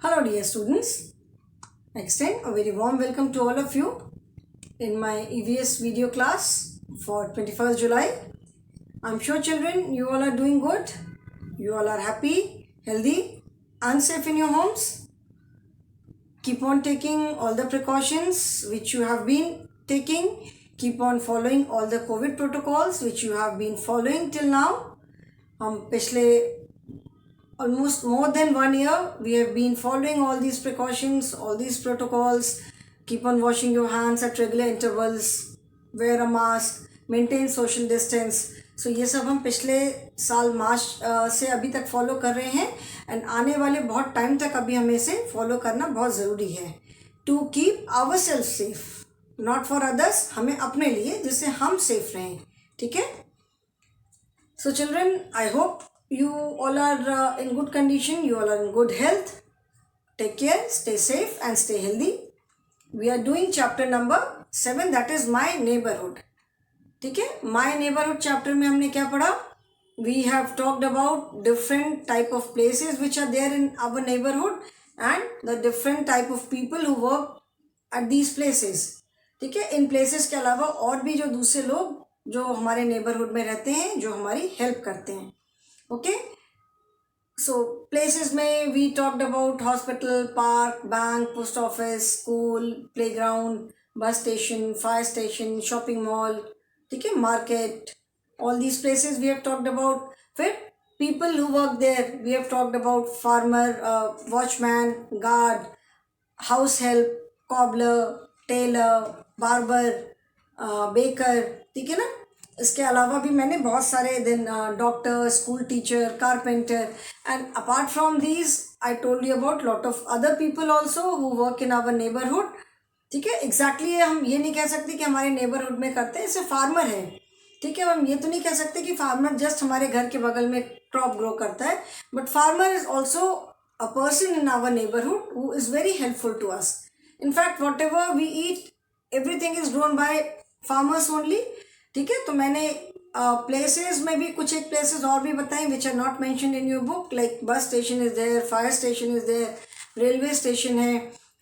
Hello dear students, I extend a very warm welcome to all of you in my EVS video class for 21st July. I'm sure children you all are doing good, you all are happy, healthy and safe in your homes. Keep on taking all the precautions which you have been taking, keep on following all the COVID protocols which you have been following till now. हम पिछले almost more than 1 year we have been following all these precautions, all these protocols. Keep on washing your hands at regular intervals, wear a mask, maintain social distance. So ये सब हम पिछले साल मार्च से अभी तक फॉलो कर रहे हैं एंड आने वाले बहुत टाइम तक अभी हमें इसे फॉलो करना बहुत ज़रूरी है to keep our self safe, not for others, हमें अपने लिए जिससे हम सेफ रहें. ठीक है. So children, I hope you all are in good condition, you all are in good health. Take care, stay safe and stay healthy. We are doing chapter number 7, that is My Neighborhood. ठीक है. My Neighborhood chapter में हमने क्या पढ़ा? We have talked about different type of places which are there in our neighborhood and the different type of people who work at these places. ठीक है. इन places के अलावा और भी जो दूसरे लोग जो हमारे नेबरहुड में रहते हैं, जो हमारी हेल्प करते हैं. ओके. सो प्लेसेस में we talked about hospital, park, bank, post office, school, playground, bus station, fire station, shopping mall. ठीक है. Market, all these places we have talked about. फिर people who work there we have talked about farmer, watchman, guard, house help, cobbler, tailor, barber, baker. ठीक है ना. इसके अलावा भी मैंने बहुत सारे दिन doctor, school teacher, carpenter and apart from these I told you about lot of other people also who work in our neighbourhood. ठीक है. एग्जैक्टली हम ये नहीं कह सकते कि हमारे नेबरहुड में करते हैं, जैसे फार्मर है. ठीक है. हम ये तो नहीं कह सकते कि फार्मर जस्ट हमारे घर के बगल में क्रॉप ग्रो करता है, but farmer is also a person in our neighbourhood who is very helpful to us. In fact whatever we eat everything is grown by farmers only. ठीक है. तो मैंने प्लेसेस में भी कुछ एक प्लेसेस और भी बताए which are not mentioned in your book, like bus station is there, fire station is there, railway station है,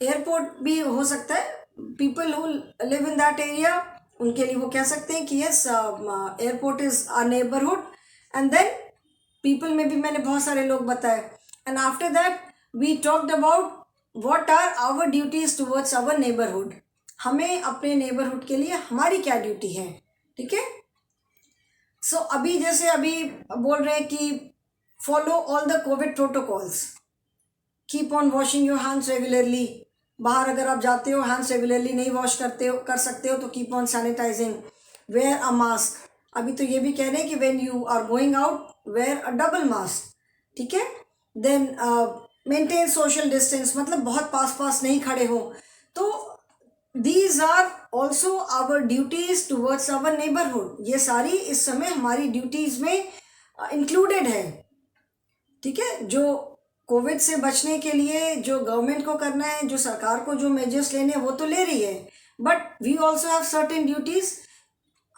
एयरपोर्ट भी हो सकता है. People who live in that area उनके लिए वो कह सकते हैं कि yes airport is our neighbourhood. And then people में भी मैंने बहुत सारे लोग बताए. And after that we talked about what are our duties towards our neighbourhood. हमें अपने नेबरहुड के लिए हमारी क्या ड्यूटी है. ठीक है. सो अभी जैसे अभी बोल रहे हैं कि follow all the Covid protocols, keep on washing your hands regularly. बाहर अगर आप जाते हो हैंड्स रेगुलरली नहीं वॉश कर सकते हो तो keep on sanitising, wear a mask. अभी तो ये भी कह रहे हैं कि when you are going out wear a double mask. ठीक है. देन मेंटेन सोशल डिस्टेंस, मतलब बहुत पास नहीं खड़े हो. तो These are also our duties towards our neighborhood. ये सारी इस समय हमारी ड्यूटीज में इंक्लूडेड है. ठीक है. जो कोविड से बचने के लिए जो गवर्नमेंट को करना है, जो सरकार को जो मेजर्स लेने हैं वो तो ले रही है, but we also have certain duties.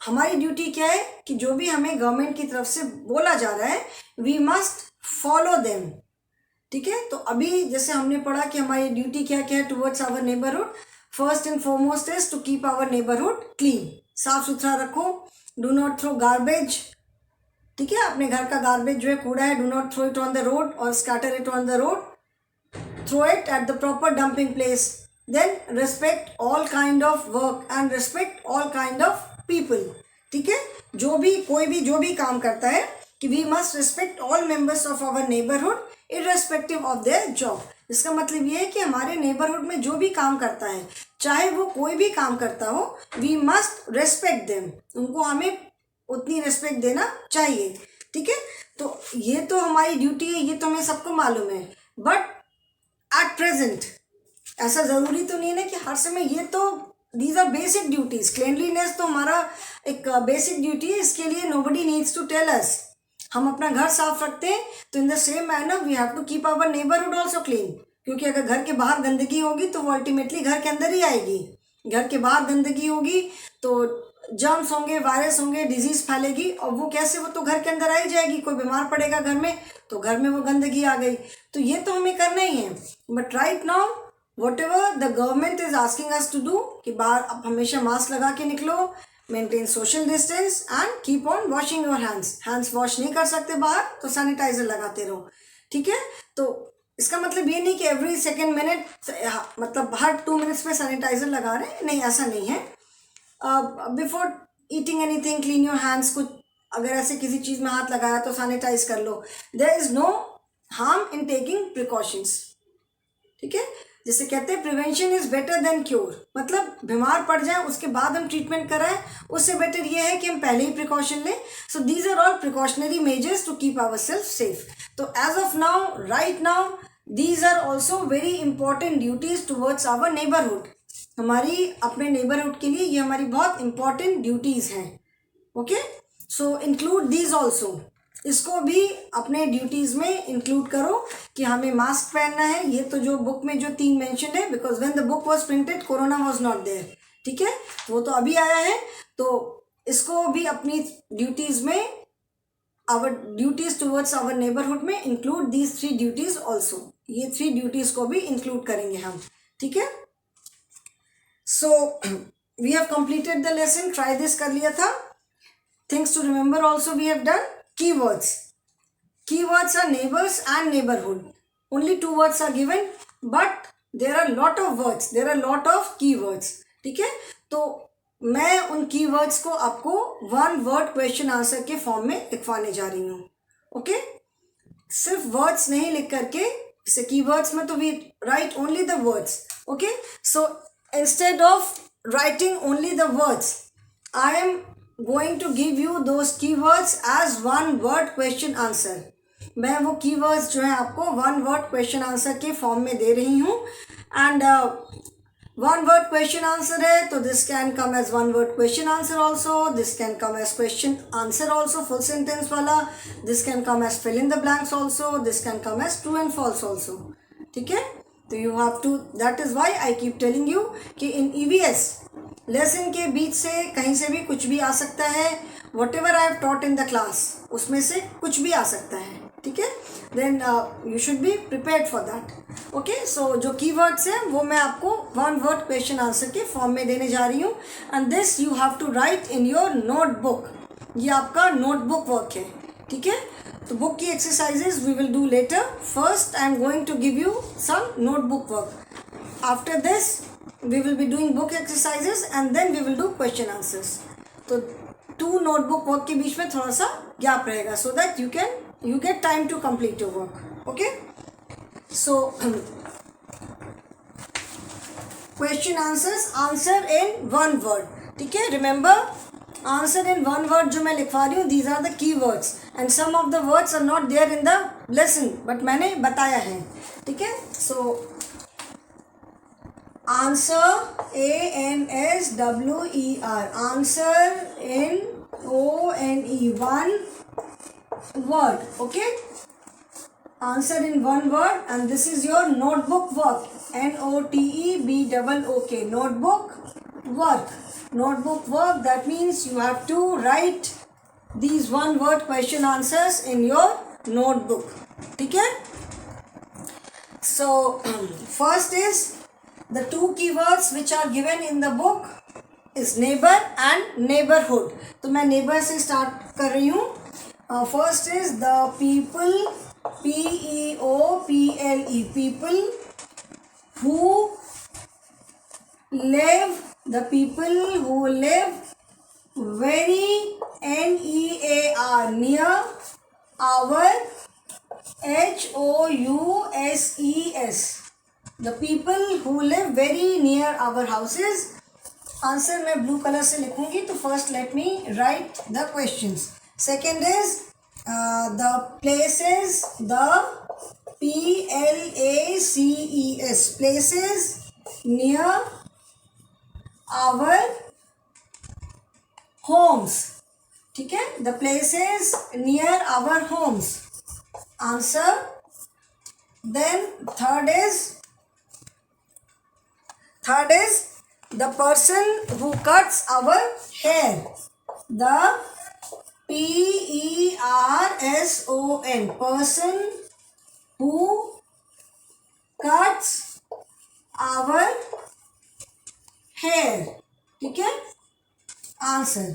हमारी ड्यूटी क्या है कि जो भी हमें गवर्नमेंट की तरफ से बोला जा रहा है वी मस्ट फॉलो देम. ठीक है. तो अभी जैसे हमने पढ़ा कि हमारी ड्यूटी क्या क्या है towards our neighbourhood. First and foremost is to keep our neighbourhood clean. साफ सुथरा रखो. Do not throw garbage. ठीक है. अपने घर का गार्बेज जो है, कूड़ा है, do not throw it on the road और scatter it on the road. Throw it at the proper dumping place. Then respect all kind of work and respect all kind of people. ठीक है. जो भी कोई भी जो भी काम करता है कि we must respect all members of our neighbourhood irrespective of their job. इसका मतलब ये है कि हमारे नेबरहुड में जो भी काम करता है, चाहे वो कोई भी काम करता हो, वी मस्ट रेस्पेक्ट देम. उनको हमें उतनी रेस्पेक्ट देना चाहिए. ठीक है. तो ये तो हमारी ड्यूटी है, ये तो हमें सबको मालूम है, बट एट प्रेजेंट ऐसा ज़रूरी तो नहीं है कि हर समय ये तो these are basic duties. Cleanliness तो हमारा एक बेसिक ड्यूटी है. इसके लिए nobody needs to tell us. हम अपना घर साफ रखते हैं तो in the same manner we have to keep our neighbourhood also clean. क्योंकि अगर घर के बाहर गंदगी होगी तो वो अल्टीमेटली घर के अंदर ही आएगी. घर के बाहर गंदगी होगी तो जर्म्स होंगे, वायरस होंगे, डिजीज फैलेगी, और वो कैसे, वो तो घर के अंदर आ ही जाएगी। कोई बीमार पड़ेगा घर में तो घर में वो गंदगी आ गई। तो ये तो हमें करना ही है। But right now whatever the government is asking us to do कि बाहर आप हमेशा मास्क लगा के निकलो, maintain social distance and keep on washing your hands. Hands wash नहीं कर सकते बाहर तो सैनिटाइजर लगाते रहो, ठीक है। तो इसका मतलब ये नहीं कि एवरी सेकेंड मिनट, मतलब हर 2 मिनट्स में सैनिटाइजर लगा रहे हैं, नहीं, ऐसा नहीं है। Before eating anything clean your hands. कुछ अगर ऐसे किसी चीज़ में हाथ लगाया तो सैनिटाइज कर लो। There is no harm in taking precautions, ठीक है। जिसे कहते हैं prevention is better than cure, मतलब बीमार पड़ जाए उसके बाद हम ट्रीटमेंट कराएं, उससे बेटर ये है कि हम पहले ही प्रिकॉशन लें। So these are all precautionary measures to keep our self safe. तो as of now, right now, these are also very important duties towards our neighbourhood. हमारी अपने नेबरहुड के लिए ये हमारी बहुत इंपॉर्टेंट ड्यूटीज हैं। Okay, so include these also, इसको भी अपने ड्यूटीज़ में इंक्लूड करो कि हमें मास्क पहनना है। ये तो जो बुक में जो 3 मेंशन है, because when the book was printed corona was not there, ठीक है, वो तो अभी आया है। तो इसको भी अपनी ड्यूटीज़ में, our duties towards our neighbourhood में इंक्लूड दीज 3 ड्यूटीज़ ऑल्सो। ये 3 ड्यूटीज़ को भी इंक्लूड करेंगे हम, ठीक है। So we have completed the lesson, try this कर लिया था। Things to remember also we have done. Keywords. Keywords are neighbors and neighborhood. Only 2 words are given, but there are lot of words. There are lot of keywords. ठीक है, तो मैं उन keywords को आपको 1 word question answer के form में लिखवाने जा रही हूँ। ओके, सिर्फ वर्ड्स नहीं लिख करके, जैसे keywords में तो we write only the words. Okay, so instead of writing only the words, I am going to give you those keywords as 1 word question answer. मैं वो keywords जो है आपको 1 word question answer के फॉर्म में दे रही हूँ। एंड 1 word question answer है तो this can come as 1 word question answer also, this can come as question answer also, full sentence वाला, this can come as fill in the blanks also, this can come as true and false also, ठीक है। तो you have to, that is why I keep telling you कि in EVS lesson के बीच से कहीं से भी कुछ भी आ सकता है। Whatever I have taught in the class, उसमें से कुछ भी आ सकता है, ठीक है। Then you should be prepared for that. Okay, so जो कीवर्ड्स हैं वो मैं आपको 1 word क्वेश्चन आंसर के फॉर्म में देने जा रही हूँ। And this you have to write in your notebook. ये आपका नोटबुक वर्क है, ठीक है। तो बुक की exercises we will do later. First I am going to give you some notebook work. After this we will be doing book exercises and then we will do question answers. तो 2 notebook work के बीच में थोड़ा सा gap रहेगा, so that you get time to complete your work. Okay, so question answers, answer in 1 word, ठीक है। remember answer in 1 word जो मैं लिखवा रही हूँ, these are the key words and some of the words are not there in the lesson but मैंने बताया है, ठीक है। so answer, ANSWER, answer in ONE, 1 word. Okay, answer in 1 word and this is your notebook work, NOTEBOOK, notebook work. Notebook work, that means you have to write these 1 word question answers in your notebook, ठीक है। So first is the 2 keywords which are given in the book is neighbor and neighborhood. तो मैं neighbor से start कर रही हूँ। First is the people, PEOPLE, people who live, the people who live very, NEAR, near our, HOUSES, the people who live very near our houses. Answer मैं blue colour से लिखूंगी, तो first let me write the questions. Second is the places, the PLACES, places near our homes, ठीक है, the places near our homes, answer. Then third is the person who cuts our hair. The person, person who cuts our hair. ठीक है. Answer.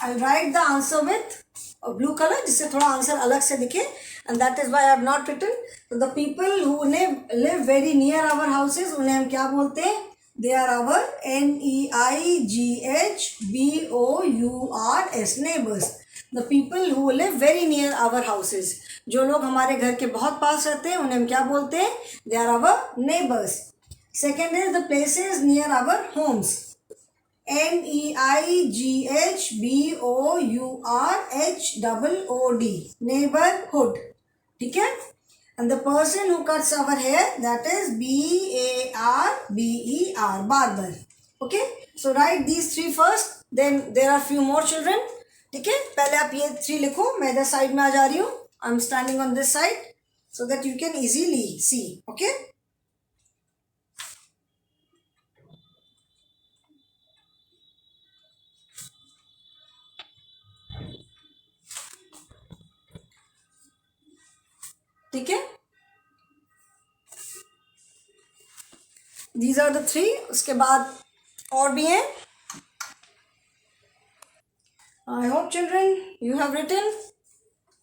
I'll write the answer with a blue color जिससे थोड़ा answer अलग से दिखे, and that is why I have not written. So the people who live very near our houses, उन्हें हम क्या बोलते हैं? They are our NEIGHBOURS, neighbors. The people who live very near our houses, जो लोग हमारे घर के बहुत पास रहते हैं उन्हें हम क्या बोलते हैं? They are our neighbors. Second is the places near our homes. NEIGHBOURHOOD, neighborhood. ठीक है. And the person who cuts our hair, that is BARBER, barber. Okay, so write these three first, then there are few more children. ठीक है. पहले आप ये 3 लिखो. मैं इधर साइड में आ जा रही हूँ. I'm standing on this side so that you can easily see. Okay. ठीक है. These are the 3. उसके बाद और भी हैं. I hope children you have written.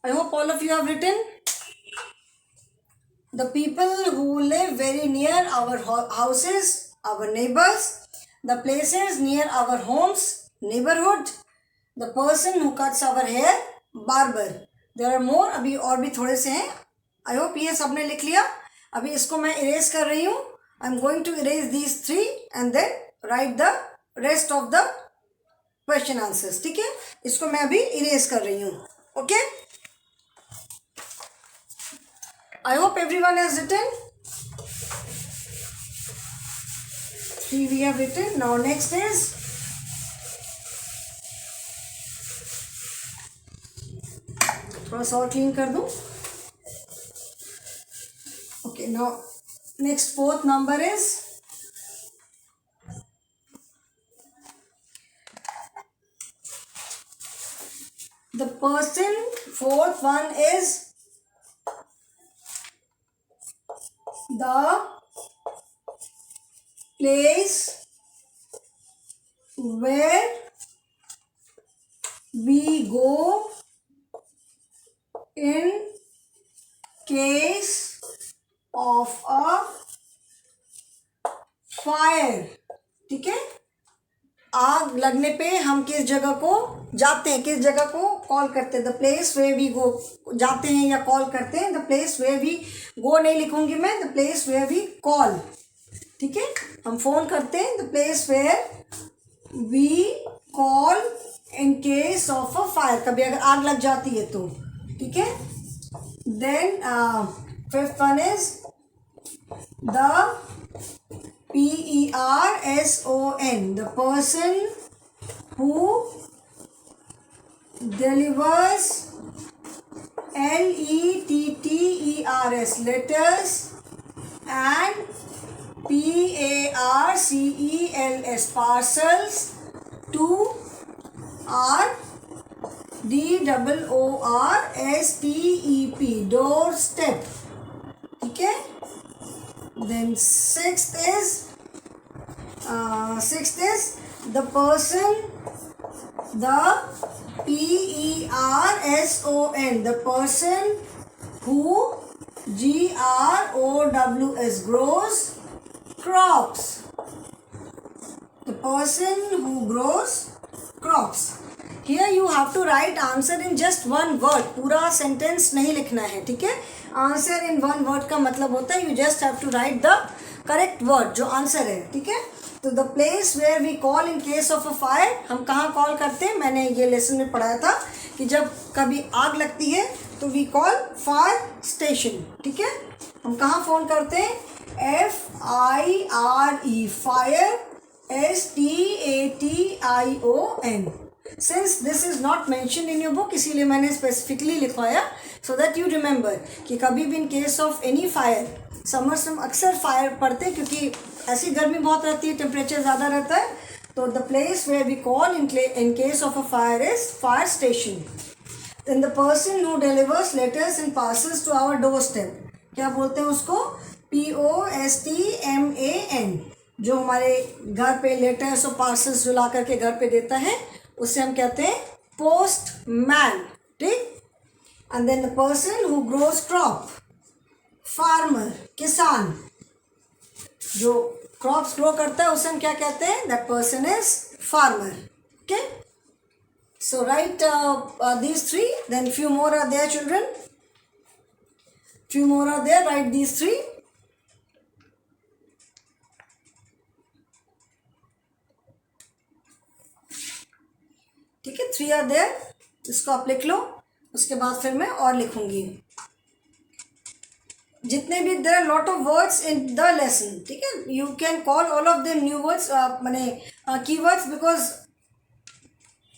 I hope all of you have written. The people who live very near our houses, our neighbors. The places near our homes, neighborhood. The person who cuts our hair, barber. There are more. अभी और भी थोड़े से हैं. I hope ये सबने लिख लिया. अभी इसको मैं erase कर रही हूँ. I'm going to erase these 3 and then write the rest of the question answers. ठीक है. इसको मैं अभी erase कर रही हूँ. Okay. I hope everyone has written. 3 we have written. Now next is थोड़ा सा और क्लीन कर दूँ. Okay, now next 4th number is the person. 4th one is the place where we go in case of a fire. ठीक है. आग लगने पे हम किस जगह को जाते हैं, किस जगह को कॉल करते हैं? The place where we go. जाते हैं या कॉल करते हैं. The place where we go नहीं लिखूंगी मैं. The place where we call. ठीक है. हम फोन करते हैं. The place where we call in case of a fire. कभी अगर आग लग जाती है तो. ठीक है. Then 5th one is the person, the person who delivers letters, letters and parcels, parcels to our doorstep, doorstep. ठीक है. Then sixth is the person, the person, the person who grows, grows crops. The person who grows crops. Here you have to write answer in just one word. पूरा sentence नहीं लिखना है. ठीक है. Answer in 1 word का मतलब होता है you just have to write the correct word जो आंसर है. ठीक है. तो the place where we call in case of a fire. हम कहाँ कॉल करते हैं? मैंने ये लेसन में पढ़ाया था कि जब कभी आग लगती है तो वी कॉल फायर स्टेशन. ठीक है. हम कहाँ फ़ोन करते हैं? FIRE, fire. STATION. Since this is not mentioned in your book, इसीलिए मैंने specifically लिखवाया so that you remember कि कभी भी in case of any fire summers में अक्सर फायर पड़ते हैं क्योंकि ऐसी गर्मी बहुत रहती है, टेम्परेचर ज़्यादा रहता है. तो the place where we call in case of a fire is fire station. Then the person who delivers letters and parcels to our door step, क्या बोलते हैं उसको? POSTMAN. जो हमारे घर पे लेटर्स और पार्सल्स जो ला करके घर पे देता है उसे हम कहते हैं पोस्टमैन. ठीक. And then the person who grows crop, farmer, किसान. जो क्रॉप्स ग्रो करता है उसे हम क्या कहते हैं? That person is farmer. Okay. So right these three. Then few more are there, children. Few more are there. Write these three. ठीक है, 3 are there. इसको आप लिख लो. उसके बाद फिर मैं और लिखूंगी. जितने भी there are lot of words in the lesson. ठीक है, you can call all of them new words, माने कीवर्ड्स, बिकॉज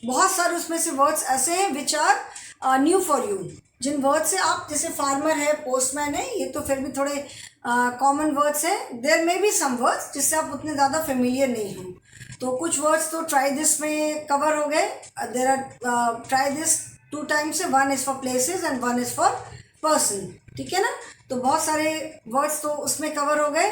बहुत सारे उसमें से वर्ड्स ऐसे हैं which are new for you. जिन वर्ड से आप, जैसे फार्मर है, पोस्टमैन है, ये तो फिर भी थोड़े कॉमन वर्ड्स हैं. There may be some words जिससे आप उतने ज़्यादा फेमिलियर नहीं हो. तो कुछ वर्ड्स तो ट्राई दिस में कवर हो गए. There are try this 2 times है. 1 is for places and 1 is for person. ठीक है ना. तो बहुत सारे वर्ड्स तो उसमें कवर हो गए.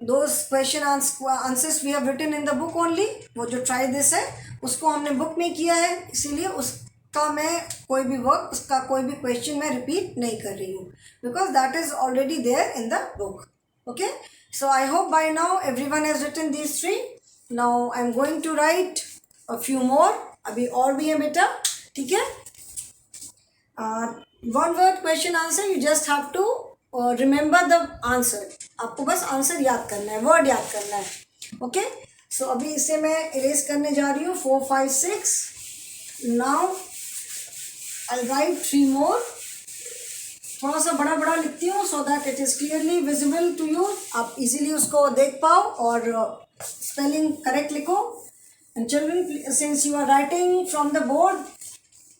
Those question answers we have written in the book only. वो जो ट्राई दिस है उसको हमने बुक में किया है, इसीलिए उसका मैं कोई भी वर्क, उसका कोई भी क्वेश्चन मैं रिपीट नहीं कर रही हूँ, because that is already there in the book. Okay. So I hope by now everyone has written these 3. Now I am going to write a few more. अभी और भी है बेटा. ठीक है. 1 word question answer. You just have to remember the answer. आपको बस answer याद करना है, वर्ड याद करना है. ओके. सो अभी इसे मैं इरेज करने जा रही हूँ. 4, 5, 6. Now I write 3 more. थोड़ा सा बड़ा बड़ा लिखती हूँ so that it is clearly visible to you. आप इजीली उसको देख पाओ और स्पेलिंग करेक्ट लिखो. And children, since you are writing from the board,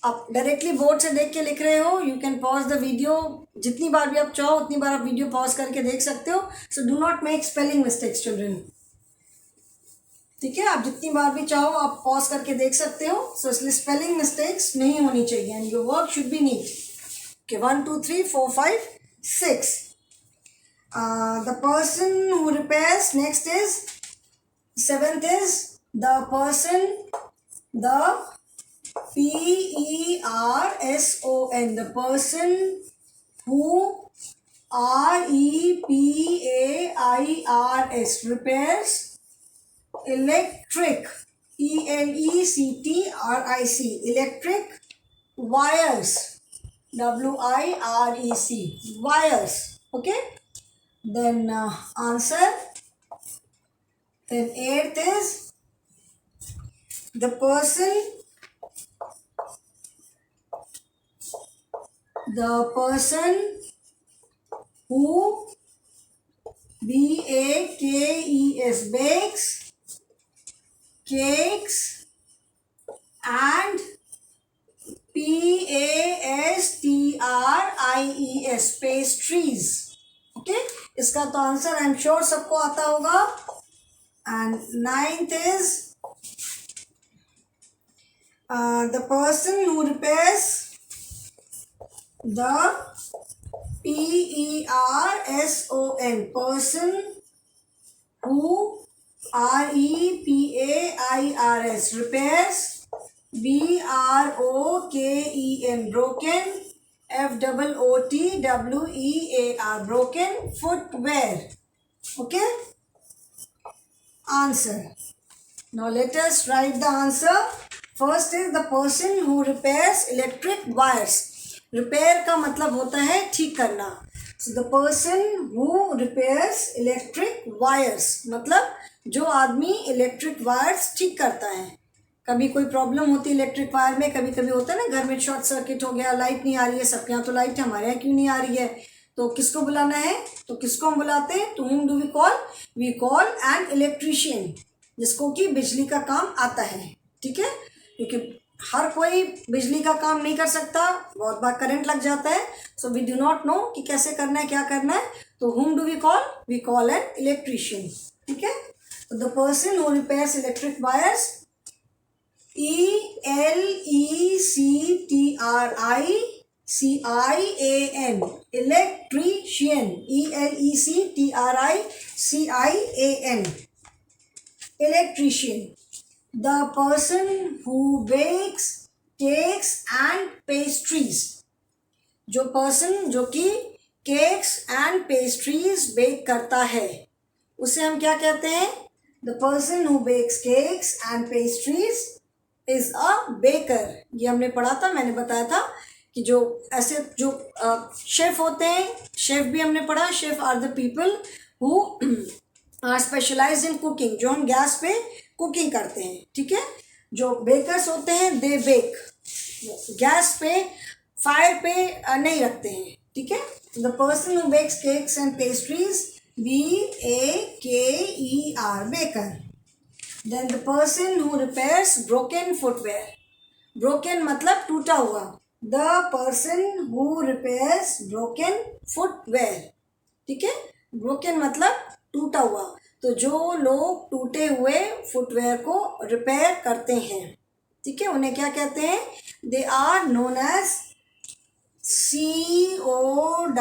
आप डायरेक्टली बोर्ड से देख के लिख रहे हो, you can pause the video. जितनी बार भी आप चाहो उतनी बार आप वीडियो पॉज करके देख सकते हो. So do not make spelling mistakes children. ठीक है. आप जितनी बार भी चाहो आप पॉज करके देख सकते हो. सो इसलिए स्पेलिंग मिस्टेक्स नहीं होनी चाहिए and your work should be neat. Okay. 1, 2, 3, 4, 5, 6. The person who repairs. Next is 7th is the person, the PERSON, the person who REPAIRS repairs electric, ELECTRIC, electric wires, WIREC, wires. Okay. Then answer. Then 8th is the person who BAKES bakes cakes and PASTRIES pastries. Okay. इसका तो answer I am sure सबको आता होगा. And 9th is the person who repairs the PERSON, person who REPAIRS repairs, BROKEN broken, FOOTWEAR broken footwear. Okay. Answer. Now let us write the answer. First is the person who repairs electric wires. Repair का मतलब होता है ठीक करना. So the person who repairs electric wires मतलब जो आदमी electric wires ठीक करता है. कभी कोई प्रॉब्लम होती है इलेक्ट्रिक वायर में, कभी कभी होता है ना घर में शॉर्ट सर्किट हो गया, लाइट नहीं आ रही है. सबके यहाँ तो लाइट है, हमारे यहाँ क्यों नहीं आ रही है? तो किसको बुलाना है? तो किसको हम बुलाते हैं? To whom do we call? We call an electrician, जिसको कि बिजली का काम आता है. ठीक है. क्योंकि हर कोई बिजली का काम नहीं कर सकता, बहुत बार करंट लग जाता है, so we do not know कि कैसे करना है, क्या करना है. तो whom do we call an electrician. ठीक है. The person who repairs electric wires, Electrician, electrician, Electrician, electrician. The person who bakes cakes and pastries. जो पर्सन जो कि केक्स एंड पेस्ट्रीज बेक करता है उसे हम क्या कहते हैं? The person who bakes cakes and pastries is a baker. ये हमने पढ़ा था, मैंने बताया था कि जो ऐसे जो शेफ होते हैं, शेफ भी हमने पढ़ा. Chef are the people who are specialised in cooking, जो हम गैस पे कुकिंग करते हैं. ठीक है. जो बेकर्स होते हैं दे बेक, गैस पे फायर पे नहीं रखते हैं. ठीक है. The person who bakes cakes and pastries, BAKER, baker. Then the person who repairs broken footwear. Broken मतलब टूटा हुआ. The person who repairs broken footwear. ठीक है. ब्रोकन मतलब टूटा हुआ. तो जो लोग टूटे हुए फुटवेयर को रिपेयर करते हैं, ठीक है, उन्हें क्या कहते हैं? They are known as COBBLER.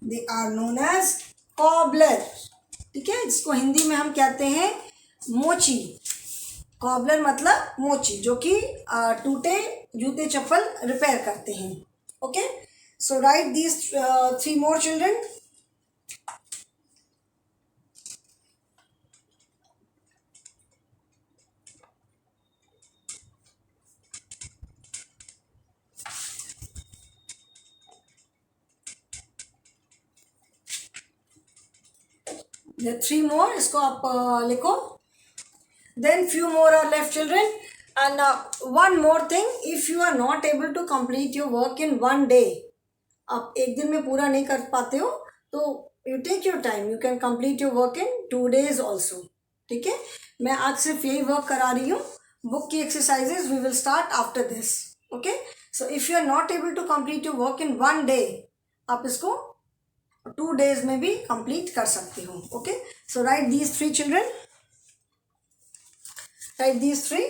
They are known as cobbler. ठीक है. जिसको हिंदी में हम कहते हैं मोची. कॉबलर मतलब मोची, जो कि टूटे जूते चप्पल रिपेयर करते हैं. Okay. So write these 3 more children. The 3 more, इसको आप लिखो. Then few more are left, children. And one more thing, if you are not able to complete your work in one day, आप एक दिन में पूरा नहीं कर पाते हो, तो you take your time, you can complete your work in 2 days also. ठीक है. मैं आज सिर्फ यही वर्क करा रही हूँ. बुक की exercises we will start after this. Okay. So if you are not able to complete your work in one day, आप इसको 2 days में भी कंप्लीट कर सकते हो. Okay. So write these 3 children. Right these 3.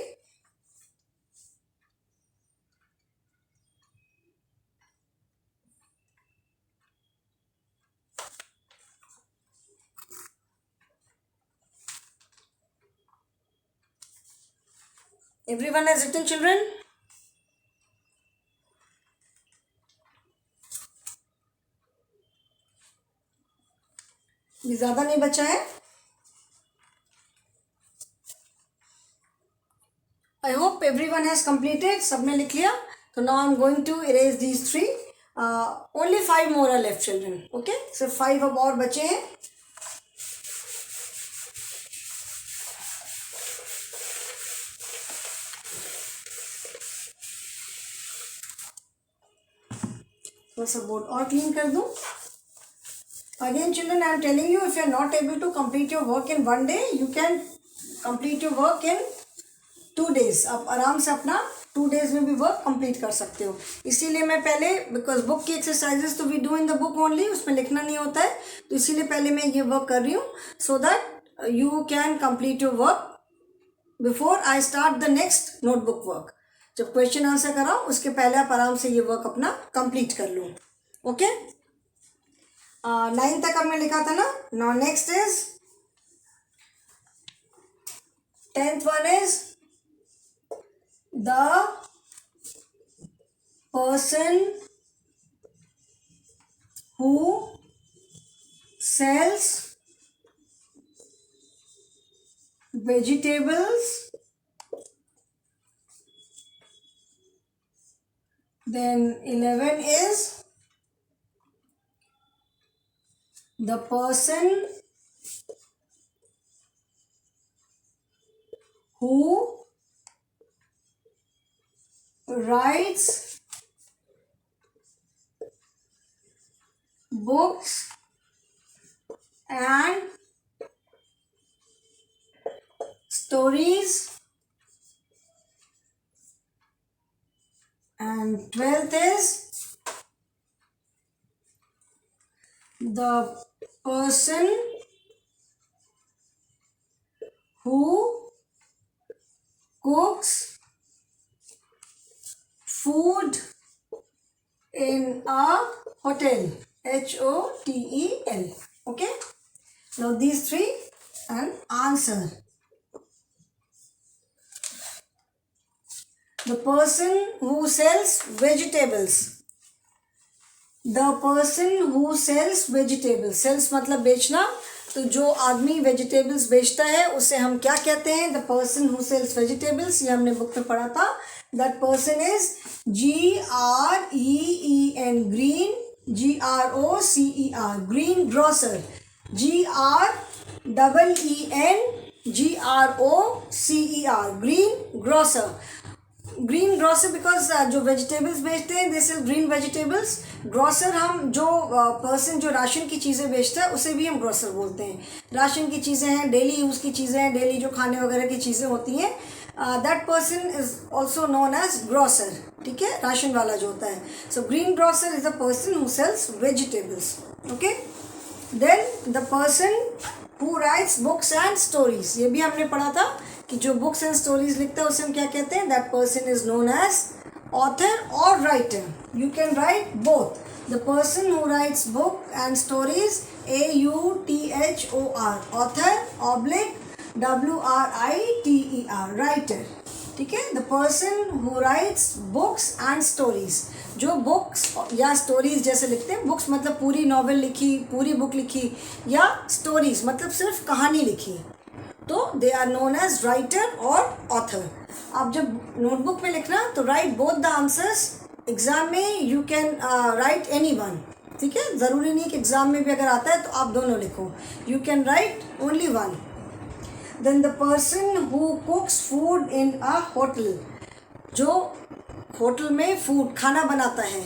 Everyone has written, children? भी ज़्यादा नहीं बचा है. I hope everyone has completed. सबने लिख लिया. तो now I'm going to erase these 3. Only 5 more are left, children. Okay. सिर्फ 5 अब और बचे हैं. थोड़ा सा बोर्ड और क्लीन कर दूँ. Again, children, I am telling you, if you are not able to complete your work in one day, you can complete your work in 2 days. आप आराम से अपना 2 days में भी वर्क कंप्लीट कर सकते हो. इसीलिए मैं पहले, बिकॉज बुक की एक्सरसाइजेस तो we do in the book only, उसमें लिखना नहीं होता है, तो इसीलिए पहले मैं ये वर्क कर रही हूँ, so that you can complete your work before I start the next notebook work. जब क्वेश्चन आंसर कराओ उसके पहले आप आराम से ये वर्क अपना कंप्लीट कर लो. ओके. 9 तक हमने लिखा था ना. Now next is 10th one is the person who sells vegetables. Then 11 is the person who writes books and stories And 12th is the person who cooks food in a hotel. HOTEL. Okay. Now these three and answer. The person who sells vegetables. The person who sells vegetables. Sells मतलब बेचना. तो जो आदमी vegetables बेचता है उसे हम क्या कहते हैं? The person who sells vegetables. ये हमने बुक में पढ़ा था. That person is GREEN. Green. GROCER. Green grocer. GREEN GROCER. Green grocer. Green grocer because जो वेजिटेबल्स बेचते हैं this is green vegetables. Grocer हम जो पर्सन जो राशन की चीज़ें बेचता है उसे भी हम ग्रोसर बोलते हैं. राशन की चीज़ें हैं, डेली यूज़ की चीज़ें हैं, डेली जो खाने वगैरह की चीज़ें होती हैं, that person is also known as grocer. ठीक है, राशन वाला जो होता है. So green grocer is the person who sells vegetables. Okay. Then the person who writes books and stories. ये भी हमने पढ़ा था कि जो बुक्स एंड स्टोरीज लिखता है उसे हम क्या कहते हैं? That person is known as author और writer. You can write both. The person who writes book and stories AUTHOR. Author oblique WRITER. Writer. ठीक है. The person who writes books and stories. जो बुक्स या stories जैसे लिखते हैं. Books मतलब पूरी नॉवेल लिखी, पूरी बुक लिखी, या स्टोरीज मतलब सिर्फ कहानी लिखी, तो they are known as writer और ऑथर. आप जब नोटबुक में लिखना तो write both the answers. Exam में you can write any one. ठीक है, ज़रूरी नहीं कि एग्जाम में भी अगर आता है तो आप दोनों लिखो. You can write only one. Then the person who cooks food in a hotel. जो होटल में फूड खाना बनाता है.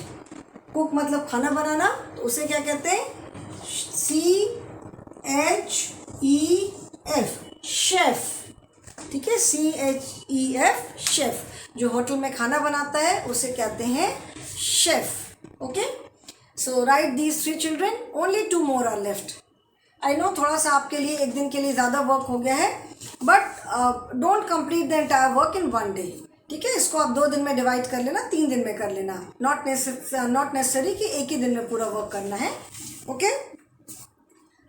कुक मतलब खाना बनाना, तो उसे क्या कहते हैं? CHEF. शेफ. ठीक है, CHEF. शेफ. जो होटल में खाना बनाता है उसे कहते हैं chef. Okay. So write these three children. Only 2 more are left. I know थोड़ा सा आपके लिए एक दिन के लिए ज़्यादा वर्क हो गया है, but don't complete the entire work in 1 day. ठीक है, इसको आप 2 दिन में डिवाइड कर लेना, 3 दिन में कर लेना. नॉट नेसेसरी कि एक ही दिन में पूरा वर्क करना है. Okay.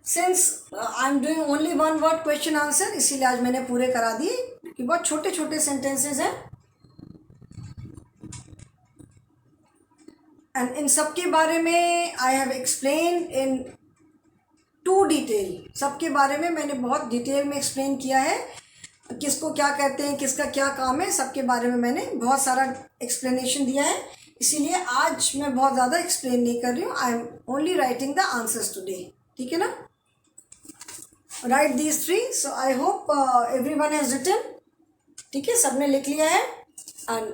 Since I am doing only 1 word question answer, इसीलिए आज मैंने पूरे करा दिए कि बहुत छोटे छोटे सेंटेंसेज हैं. एंड इन सब के बारे में I have explain into detail. सबके बारे में मैंने बहुत डिटेल में एक्सप्लेन किया है. किसको क्या कहते हैं, किसका क्या काम है, सबके बारे में मैंने बहुत सारा एक्सप्लेनेशन दिया है. इसीलिए आज मैं बहुत ज़्यादा एक्सप्लेन नहीं कर रही हूँ. I am only writing the answers today. ठीक है ना. Write these 3. So I hope everyone has written. ठीक है, सबने लिख लिया है. एंड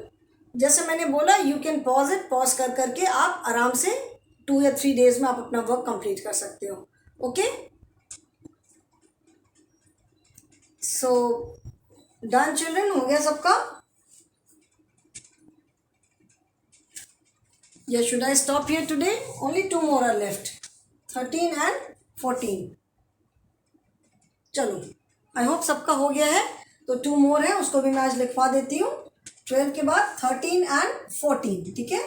जैसे मैंने बोला you can pause it. Pause कर करके आप आराम से 2 या 3 डेज में आप अपना वर्क कंप्लीट कर सकते हो. ओके. So done children. हो गया सबका? या should I stop here today? Only 2 more are left. 13 and 14. चलो, आई होप सबका हो गया है. तो 2 मोर है, उसको भी मैं आज लिखवा देती हूँ. 12 के बाद 13 एंड 14. ठीक है.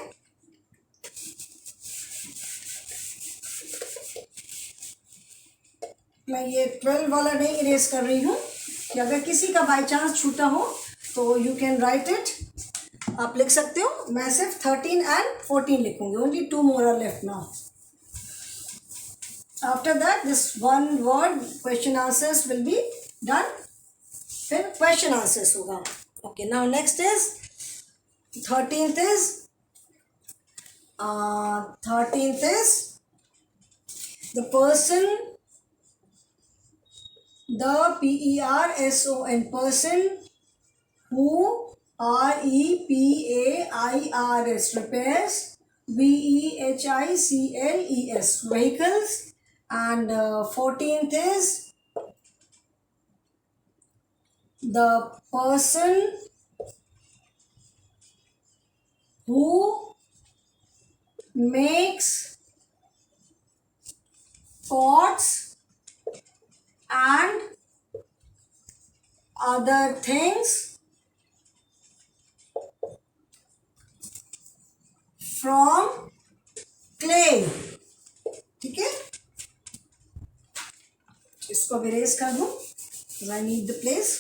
मैं ये 12 वाला नहीं इरेज कर रही हूँ कि अगर किसी का बाई चांस छूटा हो तो यू कैन राइट इट. आप लिख सकते हो. मैं सिर्फ 13 एंड 14 लिखूंगी. Only 2 more are left now. After that this 1 word question answers will be done. फिर क्वेश्चन आंसर्स होगा. Okay. Now next is 13th is the person, the person who repairs. Repairs. VEHICLES. Vehicles. And 14th is the person who makes pots and other things from clay. ठीक है, इसको भी raise कर दूं because I need the place.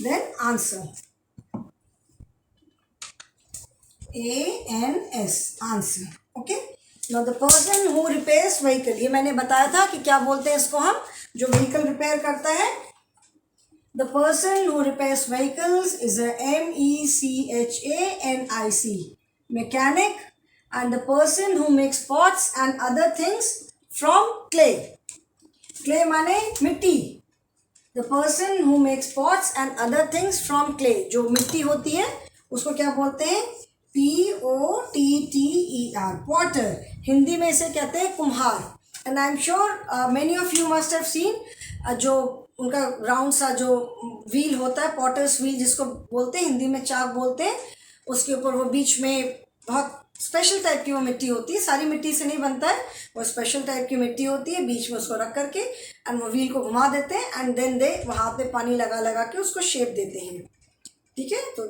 Then answer. ANS answer. Okay. Now the person who repairs vehicle, ये मैंने बताया था कि क्या बोलते हैं इसको हम, जो व्हीकल रिपेयर करता है. The person who repairs vehicles is a MECHANIC, mechanic, and the person who makes pots and other things from clay. Clay माने मिट्टी. The person who makes pots and other things from clay, जो मिट्टी होती है उसको क्या बोलते हैं? POTTER, potter. हिंदी में इसे कहते हैं कुम्हार. And I'm sure many of you must have seen जो उनका राउंड सा जो व्हील होता है, पॉटर्स व्हील जिसको बोलते हैं, हिंदी में चाक बोलते हैं, उसके ऊपर वो बीच में बहुत स्पेशल टाइप की वो मिट्टी होती है. सारी मिट्टी से नहीं बनता है, वो स्पेशल टाइप की मिट्टी होती है. बीच में उसको रख करके एंड वो व्हील को घुमा देते हैं एंड देन दे वहाँ पे पानी लगा लगा के उसको शेप देते हैं. ठीक है, तो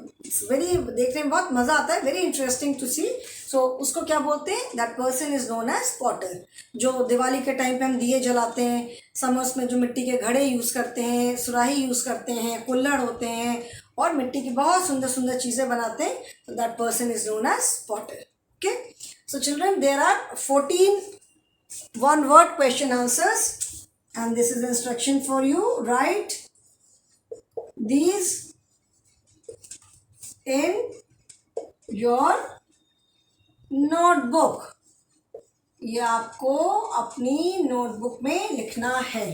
वेरी देखने में बहुत मज़ा आता है, very interesting to see. So उसको क्या बोलते हैं? That person is known as potter. जो दिवाली के टाइम पे हम दिए जलाते हैं, समर्स में जो मिट्टी के घड़े यूज़ करते हैं, सुराही यूज़ करते हैं, कुल्हड़ होते हैं और मिट्टी की बहुत सुंदर सुंदर चीज़ें बनाते हैं. तो that person is known as potter. Okay, so children, there are 14 one word question answers and this is instruction for you. Write these in your notebook. ये आपको अपनी नोटबुक में लिखना है.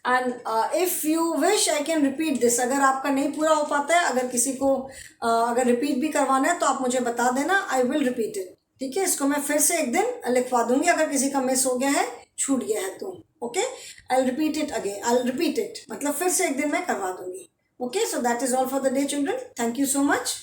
And if you wish I can repeat this. अगर आपका नहीं पूरा हो पाता है, अगर किसी को अगर रिपीट भी करवाना है तो आप मुझे बता देना, आई विल रिपीट इट. ठीक है, इसको मैं फिर से एक दिन लिखवा दूंगी अगर किसी का मिस हो गया है, छूट गया है तो. Okay, I will repeat it again, I will repeat it, मतलब फिर से एक दिन मैं करवा दूंगी. Okay, so that is all for the day children. Thank you so much.